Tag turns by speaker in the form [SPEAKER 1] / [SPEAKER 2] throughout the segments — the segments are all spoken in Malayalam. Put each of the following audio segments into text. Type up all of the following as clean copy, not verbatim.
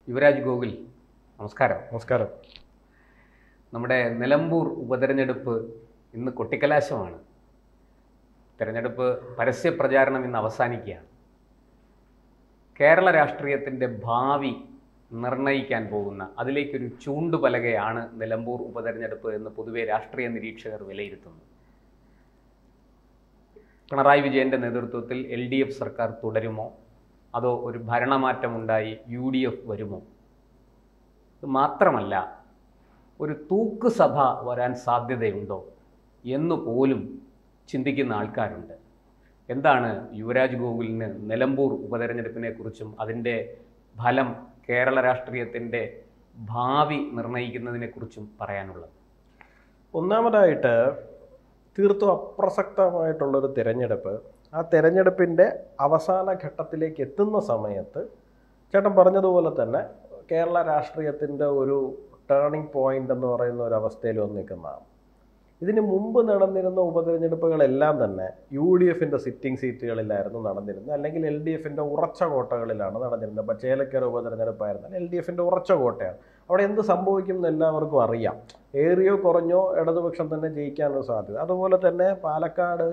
[SPEAKER 1] യുവരാജ് ഗോകുൽ, നമസ്കാരം.
[SPEAKER 2] നമസ്കാരം.
[SPEAKER 1] നമ്മുടെ നിലമ്പൂർ ഉപതെരഞ്ഞെടുപ്പ് ഇന്ന് കൊട്ടിക്കലാശമാണ്. തെരഞ്ഞെടുപ്പ് പരസ്യപ്രചാരണം ഇന്ന് അവസാനിക്കുകയാണ്. കേരള രാഷ്ട്രീയത്തിൻ്റെ ഭാവി നിർണയിക്കാൻ പോകുന്ന അതിലേക്കൊരു ചൂണ്ടുപലകയാണ് നിലമ്പൂർ ഉപതെരഞ്ഞെടുപ്പ് എന്ന് പൊതുവെ രാഷ്ട്രീയ നിരീക്ഷകർ വിലയിരുത്തുന്നു. പിണറായി വിജയൻ്റെ നേതൃത്വത്തിൽ LDF സർക്കാർ തുടരുമോ, അതോ ഒരു ഭരണമാറ്റമുണ്ടായി UDF വരുമോ? ഇത് മാത്രമല്ല, ഒരു തൂക്ക് സഭ വരാൻ സാധ്യതയുണ്ടോ എന്ന് പോലും ചിന്തിക്കുന്ന ആൾക്കാരുണ്ട്. എന്താണ് യുവരാജ് ഗോകുലിന് നിലമ്പൂർ ഉപതെരഞ്ഞെടുപ്പിനെ കുറിച്ചും അതിൻ്റെ ഫലം കേരള രാഷ്ട്രീയത്തിൻ്റെ ഭാവി നിർണ്ണയിക്കുന്നതിനെക്കുറിച്ചും പറയാനുള്ളത്?
[SPEAKER 2] ഒന്നാമതായിട്ട് തീർത്തും അപ്രസക്തമായിട്ടുള്ളൊരു തിരഞ്ഞെടുപ്പ്, ആ തിരഞ്ഞെടുപ്പിൻ്റെ അവസാന ഘട്ടത്തിലേക്ക് എത്തുന്ന സമയത്ത് ചേട്ടൻ പറഞ്ഞതുപോലെ തന്നെ കേരള രാഷ്ട്രീയത്തിൻ്റെ ഒരു ടേണിംഗ് പോയിൻ്റ് എന്ന് പറയുന്ന ഒരു അവസ്ഥയിൽ വന്ന് നിൽക്കുന്നതാണ്. ഇതിന് മുമ്പ് നടന്നിരുന്ന ഉപതെരഞ്ഞെടുപ്പുകളെല്ലാം തന്നെ UDFൻ്റെ സിറ്റിംഗ് സീറ്റുകളിലായിരുന്നു നടന്നിരുന്നത്, അല്ലെങ്കിൽ LDFൻ്റെ ഉറച്ച കോട്ടകളിലാണ് നടന്നിരുന്നത്. അപ്പോൾ ചേലക്കര ഉപതെരഞ്ഞെടുപ്പായിരുന്നാൽ LDFൻ്റെ ഉറച്ച കോട്ടയാണ്. അവിടെ എന്ത് സംഭവിക്കും എന്ന് എല്ലാവർക്കും അറിയാം. ഏറിയോ കുറഞ്ഞോ ഇടതുപക്ഷം തന്നെ ജയിക്കാനുള്ള സാധ്യത. അതുപോലെ തന്നെ പാലക്കാട്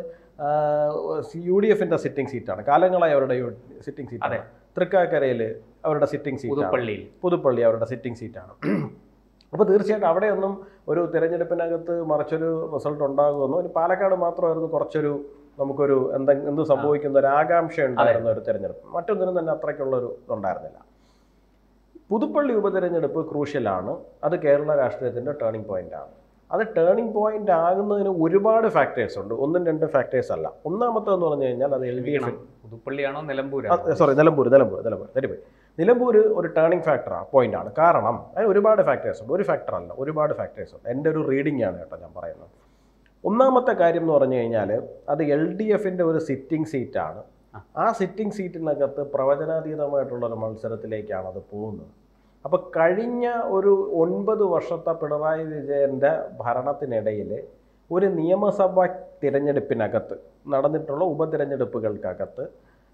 [SPEAKER 2] UDFൻ്റെ സിറ്റിംഗ് സീറ്റാണ്, കാലങ്ങളായി അവരുടെ സിറ്റിംഗ് സീറ്റാണ്. തൃക്കാക്കരയിൽ അവരുടെ സിറ്റിംഗ് സീറ്റാണ്, പുതുപ്പള്ളി അവരുടെ സിറ്റിംഗ് സീറ്റാണ്. അപ്പോൾ തീർച്ചയായിട്ടും അവിടെയൊന്നും ഒരു തിരഞ്ഞെടുപ്പിനകത്ത് മറിച്ചൊരു റിസൾട്ട് ഉണ്ടാകുമെന്നോ, ഇനി പാലക്കാട് മാത്രമായിരുന്നു കുറച്ചൊരു നമുക്കൊരു എന്ത് സംഭവിക്കുന്ന ഒരു ആകാംക്ഷ ഉണ്ടായിരുന്ന ഒരു തിരഞ്ഞെടുപ്പ്. മറ്റൊന്നിനും തന്നെ അത്രയ്ക്കുള്ളൊരു ഇതുണ്ടായിരുന്നില്ല. പുതുപ്പള്ളി ഉപതെരഞ്ഞെടുപ്പ് ക്രൂഷ്യലാണ്. അത് കേരള രാഷ്ട്രീയത്തിൻ്റെ ടേണിംഗ് പോയിൻ്റാണ്. അത് ടേണിംഗ് പോയിന്റ് ആകുന്നതിന് ഒരുപാട് ഫാക്ടേഴ്സ് ഉണ്ട്, ഒന്നും രണ്ട് ഫാക്ടേഴ്സ് അല്ല. ഒന്നാമത്തെന്ന് പറഞ്ഞു കഴിഞ്ഞാൽ അത് LDF.
[SPEAKER 1] പുതുപ്പള്ളിയാണോ നിലമ്പൂർ?
[SPEAKER 2] നിലമ്പൂർ തെറ്റിപ്പോയി. നിലമ്പൂർ ഒരു ടേണിംഗ് ഫാക്ടറാണ്, പോയിന്റാണ്. കാരണം അതിന് ഒരുപാട് ഫാക്ടേഴ്സ് ഉണ്ട്, ഒരു ഫാക്ടർ അല്ല, ഒരുപാട് ഫാക്ടേഴ്സ് ഉണ്ട്. എൻ്റെ ഒരു റീഡിംഗ് ആണ് കേട്ടോ ഞാൻ പറയുന്നത്. ഒന്നാമത്തെ കാര്യം എന്ന് പറഞ്ഞു കഴിഞ്ഞാൽ അത് LDFൻ്റെ ഒരു സിറ്റിംഗ് സീറ്റാണ്. ആ സിറ്റിംഗ് സീറ്റിനകത്ത് പ്രവചനാതീതമായിട്ടുള്ളൊരു മത്സരത്തിലേക്കാണ് അത് പോകുന്നത്. അപ്പോൾ കഴിഞ്ഞ ഒരു 9 വർഷത്തെ പിണറായി വിജയൻ്റെ ഭരണത്തിനിടയിൽ ഒരു നിയമസഭാ തിരഞ്ഞെടുപ്പിനകത്ത് നടന്നിട്ടുള്ള ഉപതിരഞ്ഞെടുപ്പുകൾക്കകത്ത്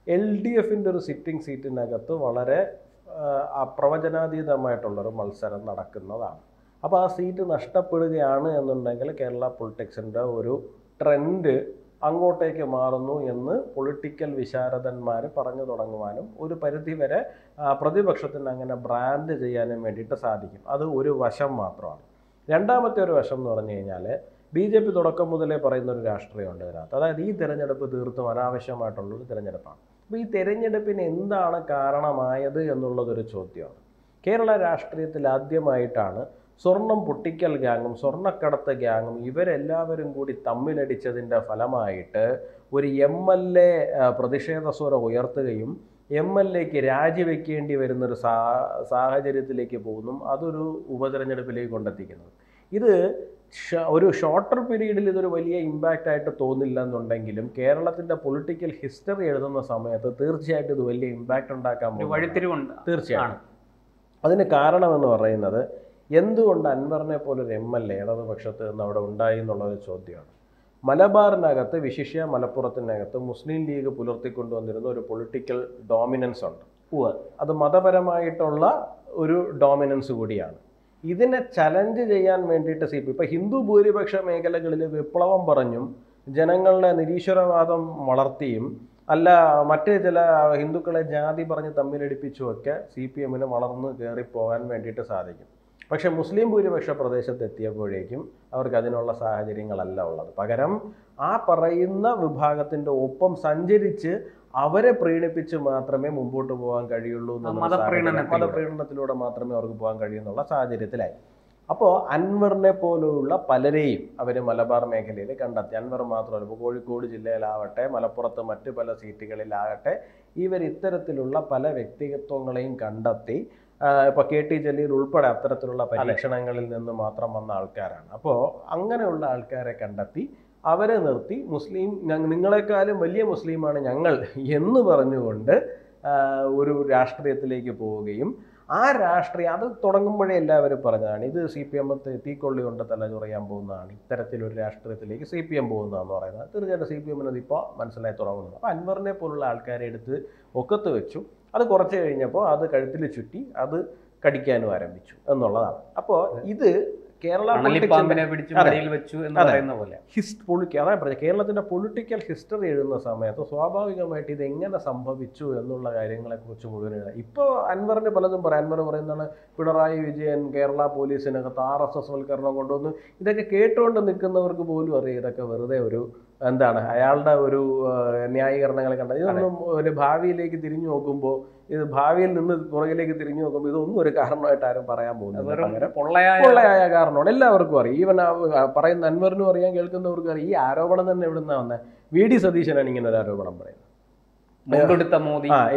[SPEAKER 2] LDFൻ്റെ ഒരു സിറ്റിംഗ് സീറ്റിനകത്ത് വളരെ പ്രവചനാതീതമായിട്ടുള്ളൊരു മത്സരം നടക്കുന്നതാണ്. അപ്പോൾ ആ സീറ്റ് നഷ്ടപ്പെടുകയാണ് എന്നുണ്ടെങ്കിൽ കേരള പൊളിറ്റിക്സിൻ്റെ ഒരു ട്രെൻഡ് അങ്ങോട്ടേക്ക് മാറുന്നു എന്ന് പൊളിറ്റിക്കൽ വിശാരദന്മാർ പറഞ്ഞു തുടങ്ങുവാനും ഒരു പരിധിവരെ പ്രതിപക്ഷത്തിന് അങ്ങനെ ബ്രാൻഡ് ചെയ്യാനും വേണ്ടിയിട്ട് സാധിക്കും. അത് ഒരു വശം മാത്രമാണ്. രണ്ടാമത്തെ ഒരു വശം എന്ന് പറഞ്ഞു കഴിഞ്ഞാൽ BJP തുടക്കം മുതലേ പറയുന്നൊരു രാഷ്ട്രീയമുണ്ട് ഇതിനകത്ത്. അതായത് ഈ തിരഞ്ഞെടുപ്പ് തീർത്തും അനാവശ്യമായിട്ടുള്ളൊരു തിരഞ്ഞെടുപ്പാണ്. അപ്പോൾ ഈ തിരഞ്ഞെടുപ്പിന് എന്താണ് കാരണമായത് എന്നുള്ളതൊരു ചോദ്യമാണ്. കേരള രാഷ്ട്രീയത്തിൽ ആദ്യമായിട്ടാണ് സ്വർണം പൊട്ടിക്കൽ ഗ്യാങ്ങും സ്വർണ്ണക്കടത്ത് ഗ്യാങ്ങും ഇവരെല്ലാവരും കൂടി തമ്മിലടിച്ചതിൻ്റെ ഫലമായിട്ട് ഒരു MLA പ്രതിഷേധ സ്വരം ഉയർത്തുകയും MLAക്ക് രാജിവെക്കേണ്ടി വരുന്നൊരു സാഹചര്യത്തിലേക്ക് പോകുന്നു. അതൊരു ഉപതെരഞ്ഞെടുപ്പിലേക്ക് കൊണ്ടെത്തിക്കുന്നത്. ഇത് ഒരു ഷോർട്ടർ പീരീഡിൽ ഇതൊരു വലിയ ഇമ്പാക്റ്റ് ആയിട്ട് തോന്നില്ല എന്നുണ്ടെങ്കിലും കേരളത്തിൻ്റെ പൊളിറ്റിക്കൽ ഹിസ്റ്ററി എഴുതുന്ന സമയത്ത് തീർച്ചയായിട്ടും ഇത് വലിയ ഇമ്പാക്റ്റ് ഉണ്ടാക്കാൻ
[SPEAKER 1] വഴിത്തിരിവുണ്ട്.
[SPEAKER 2] തീർച്ചയായും അതിന് കാരണമെന്ന് പറയുന്നത് എന്തുകൊണ്ട് അൻവറിനെ പോലൊരു MLA ഇടതുപക്ഷത്ത് നിന്ന് അവിടെ ഉണ്ടായി എന്നുള്ളൊരു ചോദ്യമാണ്. മലബാറിനകത്ത്, വിശിഷ്യ മലപ്പുറത്തിനകത്ത് മുസ്ലിം ലീഗ് പുലർത്തിക്കൊണ്ടുവന്നിരുന്ന ഒരു പൊളിറ്റിക്കൽ ഡോമിനൻസ് ഉണ്ട്. അത് മതപരമായിട്ടുള്ള ഒരു ഡോമിനൻസ് കൂടിയാണ്. ഇതിനെ ചലഞ്ച് ചെയ്യാൻ വേണ്ടിയിട്ട് ഇപ്പോൾ ഹിന്ദു ഭൂരിപക്ഷ മേഖലകളിൽ വിപ്ലവം പറഞ്ഞും ജനങ്ങളുടെ നിരീശ്വരവാദം വളർത്തിയും അല്ല മറ്റ് ചില ഹിന്ദുക്കളെ ജാതി പറഞ്ഞ് തമ്മിലടിപ്പിച്ചുമൊക്കെ CPMന് വളർന്ന് കയറിപ്പോകാൻ വേണ്ടിയിട്ട് സാധിക്കും. പക്ഷേ മുസ്ലിം ഭൂരിപക്ഷ പ്രദേശത്ത് എത്തിയപ്പോഴേക്കും അവർക്ക് അതിനുള്ള സാഹചര്യങ്ങളല്ല ഉള്ളത്. പകരം ആ പറയുന്ന വിഭാഗത്തിൻ്റെ ഒപ്പം സഞ്ചരിച്ച് അവരെ പ്രീണിപ്പിച്ച് മാത്രമേ മുമ്പോട്ട് പോകാൻ കഴിയുള്ളൂ എന്നുള്ള മതപ്രീണനത്തിലൂടെ മാത്രമേ അവർക്ക് പോകാൻ കഴിയുന്നുള്ള സാഹചര്യത്തിലായി. അപ്പോൾ അൻവറിനെ പോലുള്ള പലരെയും അവർ മലബാർ മേഖലയിൽ കണ്ടെത്തി. അൻവർ മാത്രമല്ല, ഇപ്പോൾ കോഴിക്കോട് ജില്ലയിലാവട്ടെ, മലപ്പുറത്ത് മറ്റ് പല സീറ്റുകളിലാകട്ടെ, ഇവർ ഇത്തരത്തിലുള്ള പല വ്യക്തിത്വങ്ങളെയും കണ്ടെത്തി. ഇപ്പോൾ KT ജലീൽ ഉൾപ്പെടെ അത്തരത്തിലുള്ള പരീക്ഷണങ്ങളിൽ നിന്ന് മാത്രം വന്ന ആൾക്കാരാണ്. അപ്പോൾ അങ്ങനെയുള്ള ആൾക്കാരെ കണ്ടെത്തി അവരെ നിർത്തി മുസ്ലിം നിങ്ങളെക്കാളും വലിയ മുസ്ലിമാണ് ഞങ്ങൾ എന്ന് പറഞ്ഞുകൊണ്ട് ഒരു രാഷ്ട്രീയത്തിലേക്ക് പോവുകയും ആ രാഷ്ട്രീയം അത് തുടങ്ങുമ്പോഴേ എല്ലാവരും പറഞ്ഞതാണ് ഇത് CPM തീക്കൊള്ളി കൊണ്ട് തലചൊറിയാൻ പോകുന്നതാണ്, ഇത്തരത്തിലൊരു രാഷ്ട്രീയത്തിലേക്ക് CPM പോകുന്നതെന്ന് പറയുന്നത്. തീർച്ചയായിട്ടും CPMന് അതിപ്പോൾ മനസ്സിലായി തുടങ്ങുന്നത്. അപ്പോൾ അൻവറിനെ പോലുള്ള ആൾക്കാരെ എടുത്ത് ഒക്കത്ത് വെച്ചു. അത് കുറച്ച് കഴിഞ്ഞപ്പോൾ അത് കഴുത്തിൽ ചുറ്റി അത് കടിക്കാനും ആരംഭിച്ചു എന്നുള്ളതാണ്. അപ്പോൾ ഇത് കേരള
[SPEAKER 1] അണലിപ്പാമ്പിനെ പിടിച്ച് മടിയിൽ വെച്ചു എന്ന് പറയുന്ന പോലെ
[SPEAKER 2] അതാണ് പറഞ്ഞത്. കേരളത്തിന്റെ പൊളിറ്റിക്കൽ ഹിസ്റ്ററി എഴുതുന്ന സമയത്ത് സ്വാഭാവികമായിട്ട് ഇത് എങ്ങനെ സംഭവിച്ചു എന്നുള്ള കാര്യങ്ങളെക്കുറിച്ച് മുഴുവൻ എഴുതാം. ഇപ്പോൾ അൻവറിന് പലതും പറയാം. അൻവർ പറയുന്നതാണ് പിണറായി വിജയൻ കേരള പോലീസിനകത്ത് RSS വൽക്കരണം കൊണ്ടുവന്നു. ഇതൊക്കെ കേട്ടുകൊണ്ട് നിൽക്കുന്നവർക്ക് പോലും അറിയാം ഇതൊക്കെ വെറുതെ ഒരു എന്താണ് അയാളുടെ ഒരു ന്യായീകരണങ്ങളെ കണ്ട. ഇതൊന്നും ഒരു ഭാവിയിലേക്ക് തിരിഞ്ഞു നോക്കുമ്പോൾ, ഇത് ഭാവിയിൽ നിന്ന് പുറകിലേക്ക് തിരിഞ്ഞു നോക്കുമ്പോൾ ഇതൊന്നും ഒരു കാരണമായിട്ട് ആരും പറയാൻ പോകുന്നില്ല. പൊള്ളയായ കാരണമാണ് എല്ലാവർക്കും അറിയാം. ഈവൻ പറയുന്ന അൻവറിനും അറിയാം, കേൾക്കുന്നവർക്കും അറിയാം. ഈ ആരോപണം തന്നെ എവിടുന്നാ വന്നത്? VD സതീശനാണ് ഇങ്ങനെ ഒരു ആരോപണം പറയുന്നത്.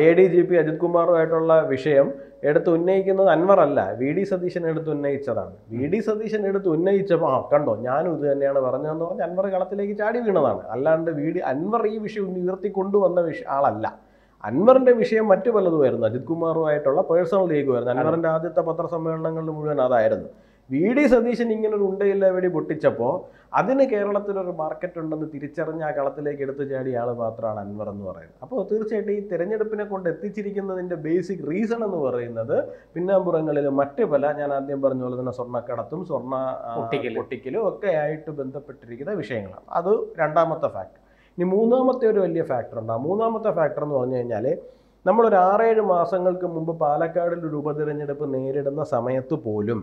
[SPEAKER 2] ADGP അജിത് കുമാറുമായിട്ടുള്ള വിഷയം എടുത്ത് ഉന്നയിക്കുന്നത് അൻവർ അല്ല, VD സതീശൻ എടുത്ത് ഉന്നയിച്ചതാണ്. VD സതീശൻ എടുത്ത് ഉന്നയിച്ചപ്പോൾ കണ്ടോ ഞാനും ഇത് തന്നെയാണ് പറഞ്ഞതെന്ന് പറഞ്ഞ് അൻവർ കളത്തിലേക്ക് ചാടി വീണതാണ്. അല്ലാണ്ട് അൻവർ ഈ വിഷയം ഉയർത്തിക്കൊണ്ടുവന്ന ആളല്ല. അൻവറിന്റെ വിഷയം മറ്റു പലതുമായിരുന്നു. അജിത് കുമാറുമായിട്ടുള്ള പേഴ്സണൽ ലീഗുമായിരുന്നു. അൻവറിന്റെ ആദ്യത്തെ പത്രസമ്മേളനങ്ങളിൽ മുഴുവൻ അതായിരുന്നു. VD സതീശൻ ഇങ്ങനെ ഒരു ഉണ്ടയില്ല വെടി പൊട്ടിച്ചപ്പോൾ അതിന് കേരളത്തിലൊരു മാർക്കറ്റ് ഉണ്ടെന്ന് തിരിച്ചറിഞ്ഞ് ആ കളത്തിലേക്ക് എടുത്തു ചാടിയ ആൾ മാത്രമാണ് അൻവർ എന്ന് പറയുന്നത്. അപ്പോൾ തീർച്ചയായിട്ടും ഈ തെരഞ്ഞെടുപ്പിനെ കൊണ്ട് എത്തിച്ചിരിക്കുന്നതിൻ്റെ ബേസിക് റീസൺ എന്ന് പറയുന്നത് പിന്നാമ്പുറങ്ങളിൽ മറ്റ് പല, ഞാൻ ആദ്യം പറഞ്ഞ പോലെ തന്നെ സ്വർണ്ണക്കടത്തും സ്വർണ്ണ പൊട്ടിക്കലും ഒക്കെ ആയിട്ട് ബന്ധപ്പെട്ടിരിക്കുന്ന വിഷയങ്ങളാണ്. അത് രണ്ടാമത്തെ ഫാക്ടർ. ഇനി മൂന്നാമത്തെ ഒരു വലിയ ഫാക്ടർ ഉണ്ട്. ആ മൂന്നാമത്തെ ഫാക്ടർ എന്ന് പറഞ്ഞു കഴിഞ്ഞാൽ നമ്മളൊരു 6-7 മാസങ്ങൾക്ക് മുമ്പ് പാലക്കാടിൽ ഒരു ഉപതെരഞ്ഞെടുപ്പ് നേരിടുന്ന സമയത്ത് പോലും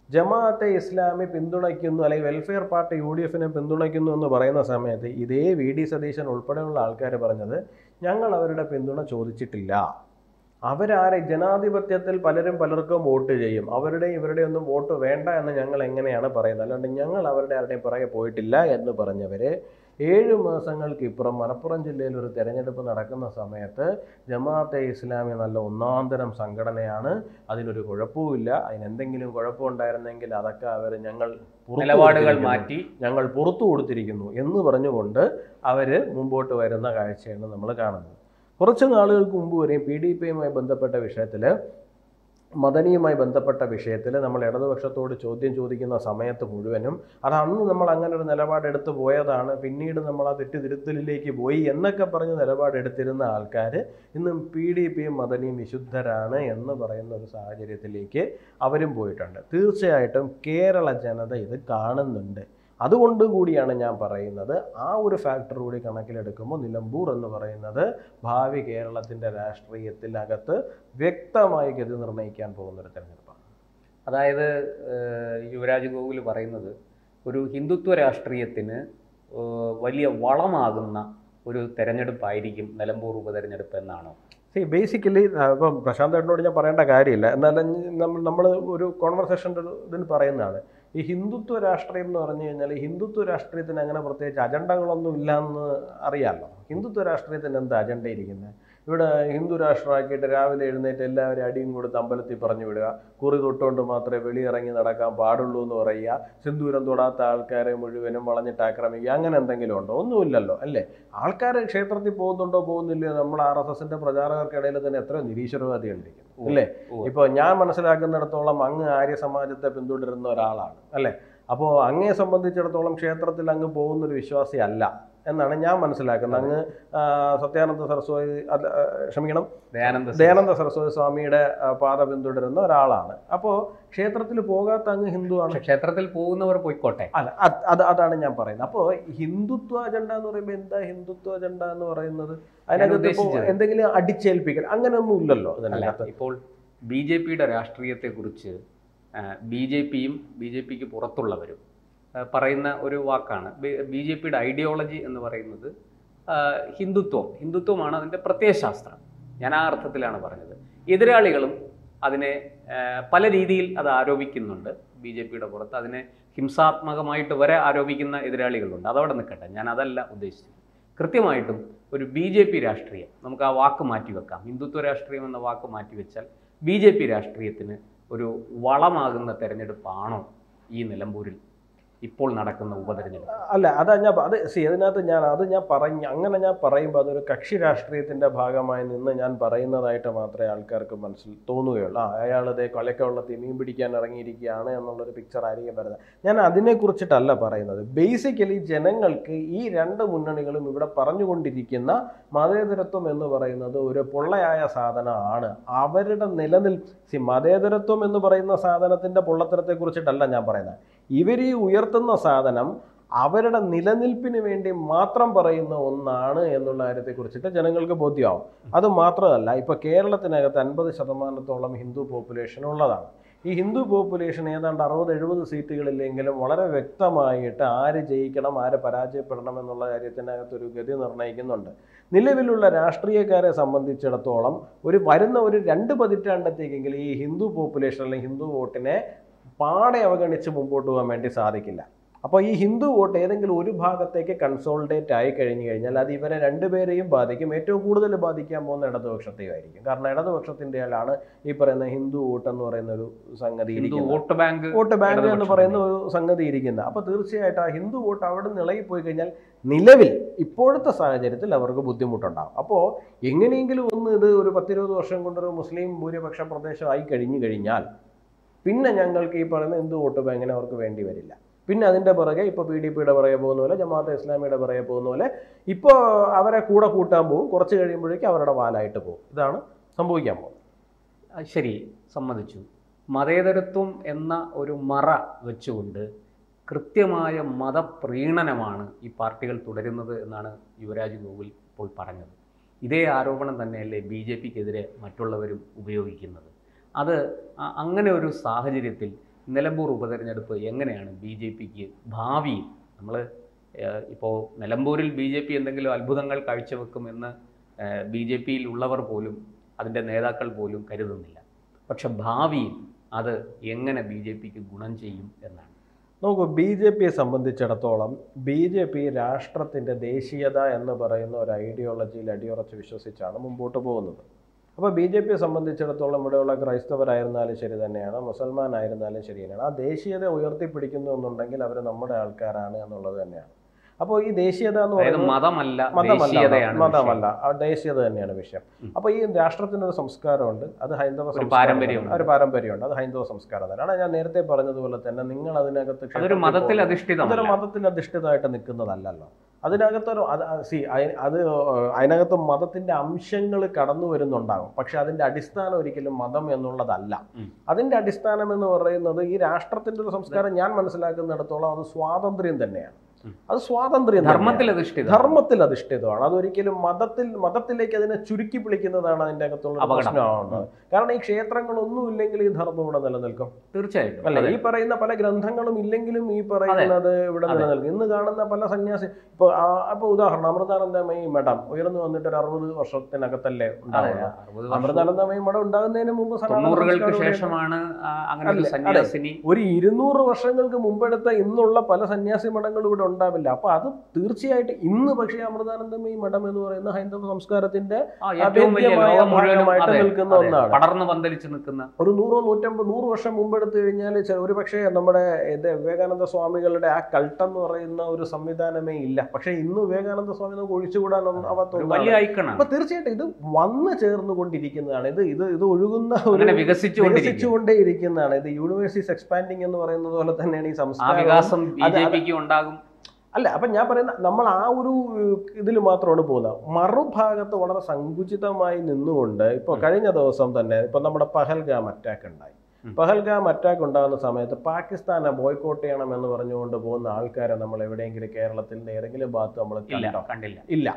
[SPEAKER 2] ജമാഅത്തെ ഇസ്ലാമി പിന്തുണയ്ക്കുന്നു, അല്ലെങ്കിൽ വെൽഫെയർ പാർട്ടി UDFനെ പിന്തുണയ്ക്കുന്നു എന്ന് പറയുന്ന സമയത്ത് ഇതേ VD സതീശൻ ഉൾപ്പെടെയുള്ള ആൾക്കാർ പറഞ്ഞത് ഞങ്ങൾ അവരുടെ പിന്തുണ ചോദിച്ചിട്ടില്ല. അവരാരെ ജനാധിപത്യത്തിൽ പലർക്കും വോട്ട് ചെയ്യും, അവരുടെയും ഇവരുടെയും ഒന്നും വോട്ട് വേണ്ട എന്ന് ഞങ്ങൾ എങ്ങനെയാണ് പറയുന്നത്? അല്ലാണ്ട് ഞങ്ങൾ അവരുടെ ആരുടെയും പുറകെ പോയിട്ടില്ല എന്ന് പറഞ്ഞവരെ 7 മാസങ്ങൾക്ക് ഇപ്പുറം മലപ്പുറം ജില്ലയിൽ ഒരു തെരഞ്ഞെടുപ്പ് നടക്കുന്ന സമയത്ത് ജമാഅത്തെ ഇസ്ലാമി നല്ല ഒന്നാന്തരം സംഘടനയാണ്, അതിനൊരു കുഴപ്പവുമില്ല, അതിനെന്തെങ്കിലും കുഴപ്പമുണ്ടായിരുന്നെങ്കിൽ അതൊക്കെ ഞങ്ങൾ പുറത്തു കൊടുത്തിരിക്കുന്നു എന്ന് പറഞ്ഞുകൊണ്ട് അവർ മുമ്പോട്ട് വരുന്ന കാഴ്ചയാണ് നമ്മൾ കാണുന്നത്. കുറച്ച് നാളുകൾക്ക് മുമ്പ് വരെയും PDPയുമായി ബന്ധപ്പെട്ട വിഷയത്തിൽ, മദനിയുമായി ബന്ധപ്പെട്ട വിഷയത്തിൽ നമ്മൾ ഇടതുപക്ഷത്തോട് ചോദ്യം ചോദിക്കുന്ന സമയത്ത് മുഴുവനും അത് അന്ന് നമ്മൾ അങ്ങനെ ഒരു നിലപാടെടുത്ത് പോയതാണ്, പിന്നീട് നമ്മൾ ആ തെറ്റുതിരുത്തലിലേക്ക് പോയി എന്നൊക്കെ പറഞ്ഞ് നിലപാടെടുത്തിരുന്ന ആൾക്കാർ ഇന്നും PDPയും മദനിയും വിശുദ്ധരാണ് എന്ന് പറയുന്ന ഒരു സാഹചര്യത്തിലേക്ക് അവരും പോയിട്ടുണ്ട്. തീർച്ചയായിട്ടും കേരള ജനത ഇത് കാണുന്നുണ്ട്. അതുകൊണ്ട് കൂടിയാണ് ഞാൻ പറയുന്നത്, ആ ഒരു ഫാക്ടർ കൂടി കണക്കിലെടുക്കുമ്പോൾ നിലമ്പൂർ എന്ന് പറയുന്നത് ഭാവി കേരളത്തിൻ്റെ രാഷ്ട്രീയത്തിനകത്ത് വ്യക്തമായി ഗതി നിർണ്ണയിക്കാൻ പോകുന്നൊരു തെരഞ്ഞെടുപ്പാണ്.
[SPEAKER 1] അതായത് യുവരാജ് ഗോകുൽ പറയുന്നത് ഒരു ഹിന്ദുത്വ രാഷ്ട്രീയത്തിന് വലിയ വളമാകുന്ന ഒരു തെരഞ്ഞെടുപ്പായിരിക്കും നിലമ്പൂർ ഉപതെരഞ്ഞെടുപ്പ് എന്നാണോ?
[SPEAKER 2] ബേസിക്കലി ഇപ്പം പ്രശാന്ത് ഏട്ടനോട് ഞാൻ പറയേണ്ട കാര്യമില്ല, എന്നാലും നമ്മൾ ഒരു കോൺവെർസേഷൻ്റെ ഇതിന് പറയുന്നതാണ്. ഈ ഹിന്ദുത്വ രാഷ്ട്രീയം എന്ന് പറഞ്ഞു കഴിഞ്ഞാൽ ഹിന്ദുത്വ രാഷ്ട്രീയത്തിന് അങ്ങനെ പ്രത്യേകിച്ച് അജണ്ടകളൊന്നും ഇല്ലയെന്ന് അറിയാമല്ലോ. ഹിന്ദുത്വ രാഷ്ട്രീയത്തിന് എന്താ അജണ്ട ഇരിക്കുന്നത്? ഇവിടെ ഹിന്ദു രാഷ്ട്രമാക്കിയിട്ട് രാവിലെ എഴുന്നേറ്റ് എല്ലാവരും അടിയും കൊടുത്ത് അമ്പലത്തിൽ പറഞ്ഞു വിടുക, കുറി തൊട്ടുകൊണ്ട് മാത്രമേ വെളിയിറങ്ങി നടക്കാൻ പാടുള്ളൂ എന്ന് പറയുക, സിന്ദൂരം തൊടാത്ത ആൾക്കാരെ മുഴുവനും വളഞ്ഞിട്ട് ആക്രമിക്കുക, അങ്ങനെ എന്തെങ്കിലും ഉണ്ടോ? ഒന്നുമില്ലല്ലോ അല്ലേ? ആൾക്കാർ ക്ഷേത്രത്തിൽ പോകുന്നുണ്ടോ പോകുന്നില്ലയോ? നമ്മൾ RSSന്റെ പ്രചാരകർക്കിടയിൽ തന്നെ എത്രയോ നിരീശ്വരവാദികളിരിക്കുന്നു അല്ലേ? ഇപ്പോൾ ഞാൻ മനസ്സിലാക്കുന്നിടത്തോളം അങ്ങ് ആര്യ സമാജത്തെ പിന്തുടരുന്ന ഒരാളാണ് അല്ലേ? അപ്പോൾ അങ്ങയെ സംബന്ധിച്ചിടത്തോളം ക്ഷേത്രത്തിൽ അങ്ങ് പോകുന്നൊരു വിശ്വാസി അല്ല എന്നാണ് ഞാൻ മനസ്സിലാക്കുന്നത്. അങ്ങ് ദയാനന്ദ സരസ്വതി സ്വാമിയുടെ പാത പിന്തുടരുന്ന ഒരാളാണ്. അപ്പോൾ ക്ഷേത്രത്തിൽ പോകാത്ത അങ്ങ് ഹിന്ദുവാണ്.
[SPEAKER 1] ക്ഷേത്രത്തിൽ പോകുന്നവർ പോയിക്കോട്ടെ.
[SPEAKER 2] അല്ല, അതാണ് ഞാൻ പറയുന്നത്. അപ്പോൾ ഹിന്ദുത്വ അജണ്ട എന്ന് പറയുമ്പോൾ എന്താ ഹിന്ദുത്വ അജണ്ട എന്ന് പറയുന്നത്? അതിനകത്ത് എന്തെങ്കിലും അടിച്ചേൽപ്പിക്കൽ അങ്ങനെയൊന്നും ഇല്ലല്ലോ അതിനകത്ത്.
[SPEAKER 1] ഇപ്പോൾ BJPയുടെ രാഷ്ട്രീയത്തെക്കുറിച്ച് BJPക്ക് പുറത്തുള്ളവരും പറയുന്ന ഒരു വാക്കാണ്. BJPയുടെ ഐഡിയോളജി എന്ന് പറയുന്നത് ഹിന്ദുത്വമാണ് അതിൻ്റെ പ്രത്യയശാസ്ത്രം. ഞാൻ ആ അർത്ഥത്തിലാണ് പറഞ്ഞത്. എതിരാളികളും അതിനെ പല രീതിയിൽ അത് ആരോപിക്കുന്നുണ്ട്. BJPയുടെ പുറത്ത് അതിനെ ഹിംസാത്മകമായിട്ട് വരെ ആരോപിക്കുന്ന എതിരാളികളുണ്ട്. അതവിടെ നിൽക്കട്ടെ, ഞാൻ അതല്ല ഉദ്ദേശിച്ചത്. കൃത്യമായിട്ടും ഒരു BJP രാഷ്ട്രീയം, നമുക്ക് ആ വാക്ക് മാറ്റിവെക്കാം, ഹിന്ദുത്വ രാഷ്ട്രീയം എന്ന വാക്ക് മാറ്റിവെച്ചാൽ BJP രാഷ്ട്രീയത്തിന് ഒരു വളമാകുന്ന തെരഞ്ഞെടുപ്പാണോ ഈ നിലമ്പൂരിൽ ഇപ്പോൾ നടക്കുന്ന ഉപതെരഞ്ഞെടുപ്പ്?
[SPEAKER 2] അല്ല, അതിനകത്ത് അങ്ങനെ ഞാൻ പറയുമ്പോൾ അതൊരു കക്ഷി രാഷ്ട്രീയത്തിന്റെ ഭാഗമായി നിന്ന് ഞാൻ പറയുന്നതായിട്ട് മാത്രമേ ആൾക്കാർക്ക് തോന്നുകയുള്ളൂ. അയാൾ ഇതേ കൊലക്കവെള്ളത്തിൽ മീൻ പിടിക്കാൻ ഇറങ്ങിയിരിക്കുകയാണ് എന്നുള്ളൊരു പിക്ചർ ആയിരിക്കും വരുന്നത്. ഞാൻ അതിനെക്കുറിച്ചിട്ടല്ല പറയുന്നത്. ബേസിക്കലി ജനങ്ങൾക്ക് ഈ രണ്ട് മുന്നണികളും ഇവിടെ പറഞ്ഞുകൊണ്ടിരിക്കുന്ന മതേതരത്വം എന്ന് പറയുന്നത് ഒരു പൊള്ളയായ സാധനമാണ്. അവരുടെ മതേതരത്വം എന്ന് പറയുന്ന സാധനത്തിന്റെ പൊള്ളത്തരത്തെ കുറിച്ചിട്ടല്ല ഞാൻ പറയുന്നത്. ഇവർ ഈ ഉയർത്തുന്ന സാധനം അവരുടെ നിലനിൽപ്പിന് വേണ്ടി മാത്രം പറയുന്ന ഒന്നാണ് എന്നുള്ള കാര്യത്തെക്കുറിച്ചിട്ട് ജനങ്ങൾക്ക് ബോധ്യമാവും. അത് മാത്രമല്ല, ഇപ്പോൾ കേരളത്തിനകത്ത് 50% ഹിന്ദു പോപ്പുലേഷൻ ഉള്ളതാണ്. ഈ ഹിന്ദു പോപ്പുലേഷൻ ഏതാണ്ട് 60-70 സീറ്റുകളില്ലെങ്കിലും വളരെ വ്യക്തമായിട്ട് ആര് ജയിക്കണം, ആര് പരാജയപ്പെടണം എന്നുള്ള കാര്യത്തിനകത്തൊരു ഗതി നിർണ്ണയിക്കുന്നുണ്ട്. നിലവിലുള്ള രാഷ്ട്രീയക്കാരെ സംബന്ധിച്ചിടത്തോളം വരുന്ന ഒരു 2 പതിറ്റാണ്ടത്തേക്കെങ്കിലും ഈ ഹിന്ദു പോപ്പുലേഷൻ അല്ലെങ്കിൽ ഹിന്ദു വോട്ടിനെ പാടെ അവഗണിച്ച് മുമ്പോട്ട് പോകാൻ വേണ്ടി സാധിക്കില്ല. അപ്പോൾ ഈ ഹിന്ദു വോട്ട് ഏതെങ്കിലും ഒരു ഭാഗത്തേക്ക് കൺസോളിഡേറ്റ് ആയി കഴിഞ്ഞു കഴിഞ്ഞാൽ അത് ഇവരെ രണ്ടുപേരെയും ബാധിക്കും. ഏറ്റവും കൂടുതൽ ബാധിക്കാൻ പോകുന്ന ഇടതുപക്ഷത്തെയും ആയിരിക്കും. കാരണം ഇടതുപക്ഷത്തിൻ്റെ ആളാണ് ഈ പറയുന്ന ഹിന്ദു വോട്ട് എന്ന് പറയുന്ന ഒരു സംഗതി, വോട്ട് ബാങ്ക് എന്ന് പറയുന്ന ഒരു സംഗതി ഇരിക്കുന്നത്. അപ്പോൾ തീർച്ചയായിട്ടും ആ ഹിന്ദു വോട്ട് അവിടെ നിന്ന് ഇളകിപ്പോയി കഴിഞ്ഞാൽ നിലവിൽ ഇപ്പോഴത്തെ സാഹചര്യത്തിൽ അവർക്ക് ബുദ്ധിമുട്ടുണ്ടാകും. അപ്പോൾ എങ്ങനെയെങ്കിലും ഇത് ഒരു 10-20 വർഷം കൊണ്ടൊരു മുസ്ലിം ഭൂരിപക്ഷ പ്രദേശമായി കഴിഞ്ഞാൽ പിന്നെ ഞങ്ങൾക്ക് ഈ പറയുന്ന ഹിന്ദു വോട്ട് ബാങ്കിനെ അവർക്ക് വേണ്ടി വരില്ല. പിന്നെ അതിൻ്റെ പുറകെ ഇപ്പോൾ PDPയുടെ പുറകെ പോകുന്ന പോലെ, ജമാഅത്തെ ഇസ്ലാമിയുടെ പുറകെ പോകുന്ന പോലെ ഇപ്പോൾ അവരെ കൂടെ കൂട്ടാൻ പോകും. കുറച്ച് കഴിയുമ്പോഴേക്കും അവരുടെ വാലായിട്ട് പോകും. ഇതാണ് സംഭവിക്കാൻ പോകുന്നത്.
[SPEAKER 1] ശരി, സമ്മതിച്ചു. മതേതരത്വം എന്ന ഒരു മറ വെച്ചുകൊണ്ട് കൃത്യമായ മതപ്രീണനമാണ് ഈ പാർട്ടികൾ തുടരുന്നത് എന്നാണ് യുവരാജ് ഗോകുൽ ഇപ്പോൾ പറഞ്ഞത്. ഇതേ ആരോപണം തന്നെയല്ലേ BJPക്കെതിരെ മറ്റുള്ളവരും ഉപയോഗിക്കുന്നത്? അത് അങ്ങനെ ഒരു സാഹചര്യത്തിൽ നിലമ്പൂർ ഉപതെരഞ്ഞെടുപ്പ് എങ്ങനെയാണ് BJPക്ക് ഭാവിയിൽ? നമ്മൾ ഇപ്പോൾ നിലമ്പൂരിൽ BJP എന്തെങ്കിലും അത്ഭുതങ്ങൾ കാഴ്ചവെക്കുമെന്ന് BJPയിൽ ഉള്ളവർ പോലും അതിൻ്റെ നേതാക്കൾ പോലും കരുതുന്നില്ല. പക്ഷെ ഭാവിയിൽ അത് എങ്ങനെ BJPക്ക് ഗുണം ചെയ്യും എന്നാണ്.
[SPEAKER 2] നോക്കൂ, BJPയെ സംബന്ധിച്ചിടത്തോളം BJP രാഷ്ട്രത്തിൻ്റെ ദേശീയത എന്ന് പറയുന്ന ഒരു ഐഡിയോളജിയിൽ അടിയുറച്ച് വിശ്വസിച്ചാണ് മുമ്പോട്ട് പോകുന്നത്. അപ്പോൾ BJPയെ സംബന്ധിച്ചിടത്തോളം ഇവിടെയുള്ള ക്രൈസ്തവരായിരുന്നാലും ശരി തന്നെയാണ്, മുസൽമാനായിരുന്നാലും ശരി തന്നെയാണ്. ആ ദേശീയത ഉയർത്തിപ്പിടിക്കുന്നു എന്നുണ്ടെങ്കിൽ അവർ നമ്മുടെ ആൾക്കാരാണ് എന്നുള്ളത് തന്നെയാണ്. അപ്പോൾ ഈ ദേശീയത എന്ന് പറയുന്നത് മതമല്ല, ആ ദേശീയത തന്നെയാണ് വിഷയം. അപ്പോൾ ഈ രാഷ്ട്രത്തിനൊരു സംസ്കാരമുണ്ട്, അത് ഹൈന്ദവ ഒരു പാരമ്പര്യമുണ്ട്, അത് ഹൈന്ദവ സംസ്കാരം തന്നെയാണ്. ഞാൻ നേരത്തെ പറഞ്ഞതുപോലെ തന്നെ നിങ്ങൾ അതിനകത്ത്
[SPEAKER 1] അതൊരു മതത്തിൽ
[SPEAKER 2] അധിഷ്ഠിതമായിട്ട് നിൽക്കുന്നതല്ലല്ലോ. അതിനകത്ത് മതത്തിന്റെ അംശങ്ങൾ കടന്നു വരുന്നുണ്ടാകും. പക്ഷെ അതിന്റെ അടിസ്ഥാനം ഒരിക്കലും മതം എന്നുള്ളതല്ല. അതിന്റെ അടിസ്ഥാനം എന്ന് പറയുന്നത് ഈ രാഷ്ട്രത്തിന്റെ ഒരു സംസ്കാരം ഞാൻ മനസ്സിലാക്കുന്നിടത്തോളം അത് സ്വാതന്ത്ര്യം തന്നെയാണ്. അത് സ്വാതന്ത്ര്യം ധർമ്മത്തിൽ അധിഷ്ഠിതമാണ്. അതൊരിക്കലും മതത്തിലേക്ക് അതിനെ ചുരുക്കി പിടിക്കുന്നതാണ് അതിന്റെ അകത്തുള്ള പ്രശ്നമാവുന്നത്. കാരണം ഈ ക്ഷേത്രങ്ങളൊന്നും ഇല്ലെങ്കിൽ ഈ ധർമ്മം ഇവിടെ നിലനിൽക്കും.
[SPEAKER 1] തീർച്ചയായിട്ടും
[SPEAKER 2] അല്ലെ? ഈ പറയുന്ന പല ഗ്രന്ഥങ്ങളും ഇല്ലെങ്കിലും ഈ പറയുന്നത് ഇവിടെ നിലനിൽക്കും. ഇന്ന് കാണുന്ന പല സന്യാസി ഇപ്പൊ ഉദാഹരണം അമൃതാനന്ദമയി മഠം ഉയർന്നു വന്നിട്ട് ഒരു 60 വർഷത്തിനകത്തല്ലേ ഉണ്ടാവുന്നത്. അമൃതാനന്ദമയി മഠം ഉണ്ടാകുന്നതിന് മുമ്പ്
[SPEAKER 1] ശേഷമാണ്
[SPEAKER 2] ഒരു 200 വർഷങ്ങൾക്ക് മുമ്പെടുത്ത ഇന്നുള്ള പല സന്യാസി മഠങ്ങളും ഇവിടെ ഉണ്ടാവില്ല. അപ്പൊ അത് തീർച്ചയായിട്ടും ഇന്ന് പക്ഷേ അമൃതാനന്ദമയി മഠം എന്ന് പറയുന്ന ഹൈന്ദവ സംസ്കാരത്തിന്റെ ഭാഗമായിട്ട് നിൽക്കുന്ന ഒന്നാണ്.
[SPEAKER 1] പടർന്നു പന്തലിച്ച് നിൽക്കുന്ന
[SPEAKER 2] ഒരു 100-150 വർഷം മുമ്പെടുത്തു കഴിഞ്ഞാൽ ഒരു പക്ഷേ നമ്മുടെ വിവേകാനന്ദ സ്വാമികളുടെ ആ കൾട്ടെന്ന് പറയുന്ന ഒരു സംവിധാനമേ ഇല്ല. പക്ഷെ ഇന്ന് വിവേകാനന്ദ സ്വാമി നമുക്ക് ഒഴിച്ചുകൂടാൻ അപ്പൊ തീർച്ചയായിട്ടും ഇത് വന്നു ചേർന്നുകൊണ്ടിരിക്കുന്നതാണ്. ഇത് ഒഴുകുന്ന വികസിച്ചുകൊണ്ടേ ഇരിക്കുന്നതാണ്. ഇത് യൂണിവേഴ്സിറ്റീസ് എക്സ്പാൻഡിങ് എന്ന് പറയുന്നത് പോലെ തന്നെയാണ് ഈ സംസ്കാരം
[SPEAKER 1] ഉണ്ടാകും.
[SPEAKER 2] അല്ല, അപ്പം ഞാൻ പറയുന്ന നമ്മൾ ആ ഒരു ഇതിൽ മാത്രമാണ് പോകുന്നത്. മറുഭാഗത്ത് വളരെ സങ്കുചിതമായി നിന്നുകൊണ്ട് ഇപ്പോൾ കഴിഞ്ഞ ദിവസം തന്നെ ഇപ്പം നമ്മുടെ പഹൽഗാം അറ്റാക്ക് ഉണ്ടായി. പഹൽഗാം അറ്റാക്ക് ഉണ്ടാകുന്ന സമയത്ത് പാകിസ്ഥാനെ ബോയ്ക്കോട്ട് ചെയ്യണം എന്ന് പറഞ്ഞുകൊണ്ട് പോകുന്ന ആൾക്കാരെ നമ്മൾ എവിടെയെങ്കിലും കേരളത്തിൻ്റെ ഏതെങ്കിലും ഭാഗത്ത് നമ്മൾ
[SPEAKER 1] കണ്ടില്ല?
[SPEAKER 2] ഇല്ല.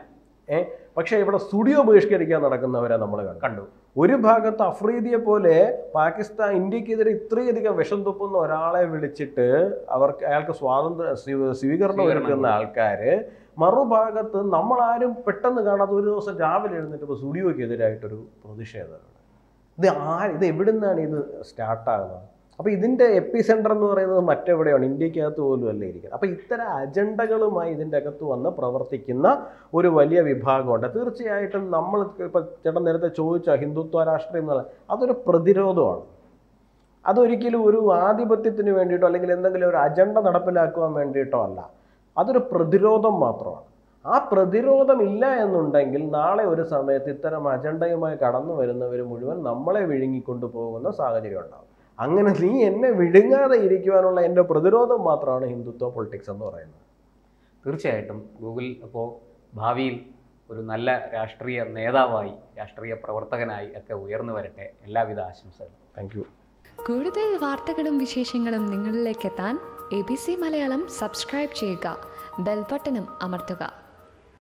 [SPEAKER 2] പക്ഷേ ഇവിടെ സ്റ്റുഡിയോ ബഹിഷ്കരിക്കാൻ നടക്കുന്നവരെ നമ്മൾ കണ്ടു. ഒരു ഭാഗത്ത് അഫ്രീദിയെ പോലെ ഇന്ത്യക്കെതിരെ ഇത്രയധികം വിഷം തുപ്പുന്ന ഒരാളെ വിളിച്ചിട്ട് അയാൾക്ക് സ്വീകരണം ഒരുക്കുന്ന ആൾക്കാര്, മറുഭാഗത്ത് നമ്മളാരും പെട്ടെന്ന് കാണാത്ത ഒരു ദിവസം രാവിലെ എഴുന്നേറ്റ് സ്റ്റുഡിയോക്കെതിരായിട്ടൊരു പ്രതിഷേധമാണ്. ഇത് എവിടുന്നാണ് ഇത് സ്റ്റാർട്ടാകുന്നത്? അപ്പോൾ ഇതിൻ്റെ എപ്പി സെൻറ്റർ എന്ന് പറയുന്നത് മറ്റെവിടെയാണ്, ഇന്ത്യക്കകത്ത് പോലും അല്ല ഇരിക്കുന്നത്. അപ്പോൾ ഇത്തരം അജണ്ടകളുമായി ഇതിൻ്റെ അകത്ത് വന്ന് പ്രവർത്തിക്കുന്ന ഒരു വലിയ വിഭാഗമുണ്ട്. തീർച്ചയായിട്ടും നമ്മൾ ഇപ്പോൾ ചേട്ടൻ നേരത്തെ ചോദിച്ച ഹിന്ദുത്വ രാഷ്ട്രീയം എന്ന് പറയുന്നത് അതൊരു പ്രതിരോധമാണ്. അതൊരിക്കലും ഒരു ആധിപത്യത്തിന് വേണ്ടിയിട്ടോ അല്ലെങ്കിൽ എന്തെങ്കിലും ഒരു അജണ്ട നടപ്പിലാക്കുവാൻ വേണ്ടിയിട്ടോ അല്ല. അതൊരു പ്രതിരോധം മാത്രമാണ്. ആ പ്രതിരോധം ഇല്ല എന്നുണ്ടെങ്കിൽ നാളെ ഒരു സമയത്ത് ഇത്തരം അജണ്ടയുമായി കടന്നു വരുന്നവർ മുഴുവൻ നമ്മളെ വിഴുങ്ങിക്കൊണ്ടു പോകുന്ന സാഹചര്യം ഉണ്ടാകും. അങ്ങനെ നീ എന്നെ വിഴുങ്ങാതെ ഇരിക്കുവാനുള്ള എൻ്റെ പ്രതിരോധം മാത്രമാണ് ഹിന്ദുത്വ പൊളിറ്റിക്സ് എന്ന് പറയുന്നത്.
[SPEAKER 1] തീർച്ചയായിട്ടും ഗൂഗിൾ അപ്പോൾ ഭാവിയിൽ ഒരു നല്ല രാഷ്ട്രീയ നേതാവായി, രാഷ്ട്രീയ പ്രവർത്തകനായി ഒക്കെ ഉയർന്നു വരട്ടെ. എല്ലാവിധ ആശംസകളും.
[SPEAKER 2] Thank you.
[SPEAKER 3] കൂടുതൽ വാർത്തകളും വിശേഷങ്ങളും നിങ്ങളിലേക്ക് എത്താൻ ABC മലയാളം സബ്സ്ക്രൈബ് ചെയ്യുക, ബെൽ ബട്ടണും അമർത്തുക.